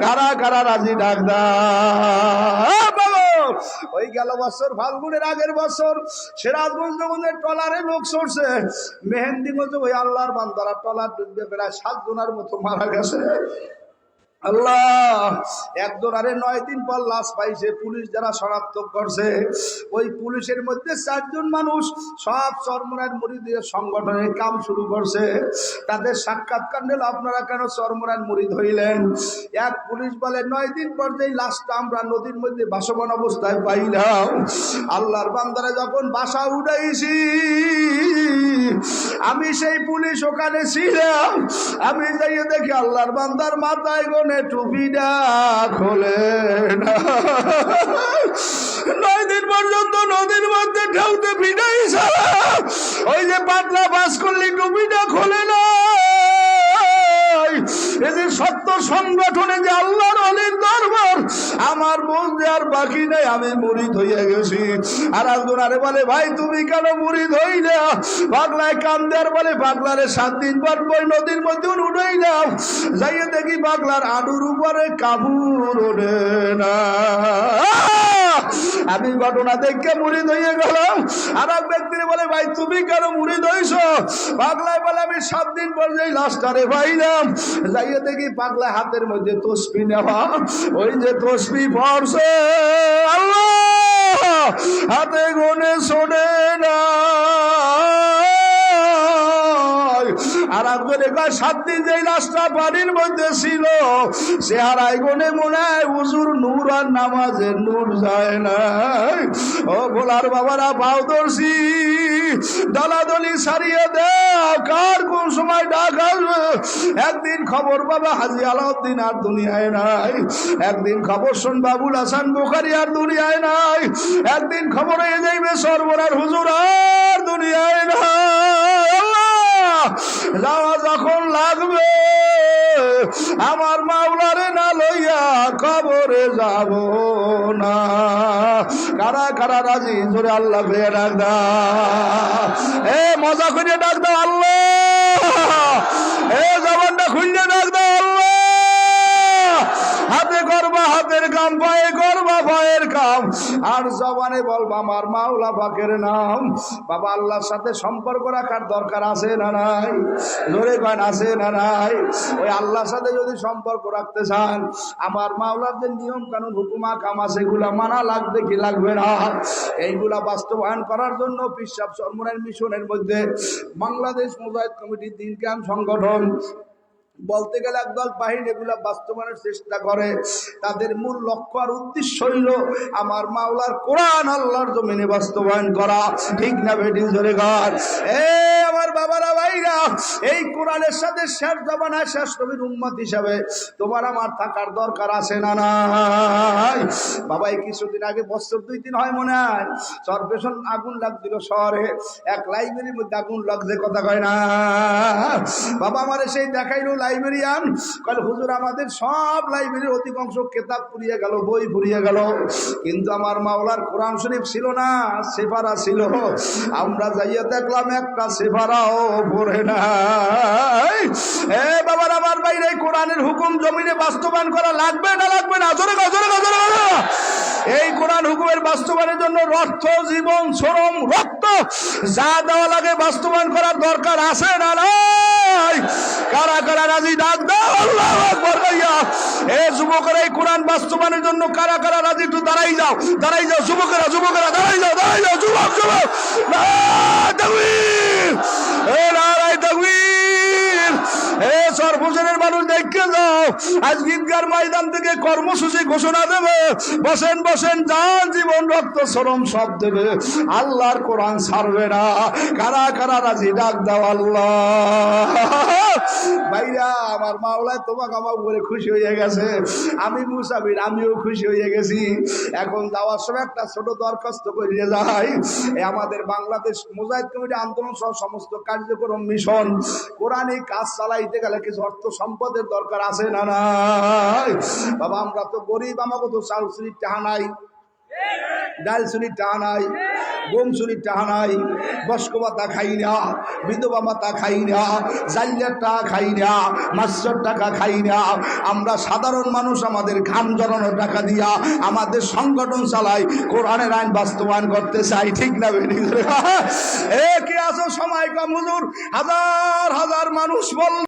কারা কারা রাজি ডাক দাও। ওই গেল বছর ফাল্গুনের আগের বছর সিরাজগঞ্জ ট্রলারে লোক সরছে মেহেন্দিগঞ্জ, ওই আল্লাহর বান্দারা ট্রলার ডুববে প্রায় 7 জনের মতো মারা গেছে। আল্লাহ, একজন আরে 9 দিন পর লাশ পাইছে। পুলিশ যারা শনাক্ত করছে, ওই পুলিশের মধ্যে 4 জন মানুষ সব চরমরার মুরিদের সংগঠনের কাম শুরু করছে। তাদের সাক্ষাৎকার নিল, আপনারা কেন চরমরার মুরিদ হইলেন? এক পুলিশ বলে 9 দিন পর যেই লাশটা আমরা নদীর মধ্যে ভাসমান অবস্থায় পাইলাম, আল্লাহর বান্দারা যখন বাসা উঠাইছি, আমি সেই পুলিশ ওখানে ছিলাম। আমি যাইয়ে দেখি আল্লাহর বান্দার মাথায় গনে টুপিটা খোলে না। 9 দিন পর্যন্ত নদীর মধ্যে ঢেউতে ভিড়াইছে, ওই যে পাতলা বাস করলে টুপিটা খোলে না। এই যে সত্য সংগঠনে যে আল্লাহর অলির দরবার, আমার বুঝতে আর বাকি নেই, আমি মুরিদ হইয়া গেছি। আর একজন আরে বলে, ভাই তুমি কেন মুরিদ হইলা? পাগলায় কান্দে আর বলে, পাগলারে 7 দিন পর বই নদীর মধ্যে উঠাইলাম, যাইয়ে দেখি পাগলার আডুর উপরে কাপড় ওঠে না। আমি ঘটনা দেখে মুরিদ হইয়া গেলাম। আর এক ব্যক্তি বলে, ভাই তুমি কেন মুরিদ হইছো? পাগলায় বলে, আমি 7 দিন পর যেই লাশটারে পাইলাম, যাইয়ে দেখি পাগলা হাতের মধ্যে তসবি নেওয়া, ওই যে তসবি পড়ছে আল্লাহ হাতে গুনে শোনে না। আর একজনে 7 দিন যেই লাশটা পানির মধ্যে ছিল, সে হারাই গুনে মনে হয় হুজুর নূর আর নামাজের নূর যায় না। ও ভোলার বাবারা, পাও ধরছি, দলাদলি সারিয়ে দেও, কার কোন সময় ডাক আসবে। একদিন খবর বাবা হাজী আলাউদ্দিন আর দুনিয়ায় নাই, একদিন খবর শোন বাবুল হাসান বুখারী আর দুনিয়ায় নাই, একদিন খবর হয়ে যাইবে সরবরার হুজুর আর দুনিয়ায় নাই। যাওয়া যখন লাগবে, আমার মাওলারে না লইয়া কবরে যাব না। কারা কারা রাজি? জোরে আল্লাহ করে ডাক দাও। এ মজা করে ডাক দাও আল্লাহ। এ জবানটা খুললে ডাক দাও আল্লাহ। হাতে করবা হাতের কাম, পায়ে করবা পায়ের কাম, আর জবানে বলবা আমার মাওলা পাকের নাম। বাবা, আল্লাহর সাথে সম্পর্ক রাখার দরকার আছে না নাই? জোরে কন, আছে না নাই? ওই আল্লাহর সাথে যদি সম্পর্ক রাখতে চান, আমার মাওলার যে নিয়ম কানুন হুকুমা কাম আছে, এগুলা মানা লাগবে কি লাগবে না? এইগুলা বাস্তবায়ন করার জন্য পীর সাহেব চরমনার মিশনের মধ্যে বাংলাদেশ মুজাহিদ কমিটি দিন কায়েম সংগঠন বলতে গেলে একদল বাহিনী এগুলা বাস্তবায়নের চেষ্টা করে। তাদের মূল লক্ষ্য আর উদ্দেশ্য হইল আমার মাওলার কোরআন আল্লাহর জমিনে বাস্তবায়ন করা। ঠিক না বেটি? জোরে গান। আমার বাবারা ভাইরা, এই কোরআনের সাথে শেষ জামানায় শেষ নবীর উম্মত হিসাবে তোমার আমার থাকার দরকার আছে না নাই? বাবা, এই কিছুদিন আগে, বছর 2-3 হয় মনে হয়, সরপেশন আগুন লাগছিল শহরে, এক লাইব্রেরির মধ্যে আগুন লাগছে, কথা কয় না বাবা। আমার সেই দেখাইলো লাইব্রেরিয়ান, কল হুজুর আমাদের সব লাইব্রেরির অধিকাংশ কেতাব পুড়িয়ে গেল, বই পুড়িয়ে গেল, কিন্তু আমার মাওলার কোরআন শরীফ ছিল না, সেফারা ছিল। আমরা যাইয়া দেখলাম একটা সেফারাও পড়ে নাই। এ বাবার আমার বাইরে কোরআনের হুকুম জমিনে বাস্তবায়ন করা লাগবে না লাগবে না? জোরে গো, জোরে গো, জোরে গো। এই কোরআন হুকুমের বাস্তবায়নের জন্য রক্ত, জীবন, শ্রম, রক্ত যা দেওয়া লাগে বাস্তবায়ন করার দরকার আছে না নাই? কারা কারা রাজি? ডাক দাও আল্লাহু আকবার কইয়া। এ যুবকেরা, এই কোরআন বাস্তবায়নের জন্য কারা কারা রাজি? একটু দাঁড়াই যাও, দাঁড়াই যাও যুবকেরা, যুবকেরা দাঁড়াই যাও, দাঁড়াই যাও যুবক, যুবক। নারায়ে তাকবীর, এ নারায়ে তাকবীর। এ সরপোষণের মানুষ দেখে যাও, আজ ঈদগার ময়দান থেকে কর্মসূচি ঘোষণা দেবে। বসেন বসেন, জান, জীবন, রক্ত, শ্রম সব দেবে, আল্লাহর কোরআন ছাড়বে না। কারা কারা রাজি? ডাক দাও আল্লাহ। ভাইরা, আমার মাওলায় তোমাকে আমার উপরে খুশি হয়ে গেছে, আমি মুসাফির, আমিও খুশি হয়ে গেছি। এখন যাওয়ার সময় একটা ছোট দরখাস্ত করিয়ে যাই। আমাদের বাংলাদেশ মুজাহিদ কমিটি আন্দোলন সহ সমস্ত কার্যক্রম মিশন কোরআনিক কাজ চালাইতে গেলে কিছু অর্থ সম্পদের দরকার আছে না নাই? বাবা, আমরা তো গরিব, আমাকে তো চাল টাকা নাই। ডাল চুরির টাকা নাই, গম চুরির টাকা নাই, বস্ক ভাতা খাই না, বিধবা ভাতা খাই না, জালিয়ার টাকা খাই না, মাস্টার টাকা খাই না। আমরা সাধারণ মানুষ আমাদের ঘাম জড়ানোর টাকা দিয়া আমাদের সংগঠন চালাই, কোরআনের আইন বাস্তবায়ন করতে চাই। ঠিক না বেটি? এ কি আছো সময় কম হুজুর, হাজার হাজার মানুষ বল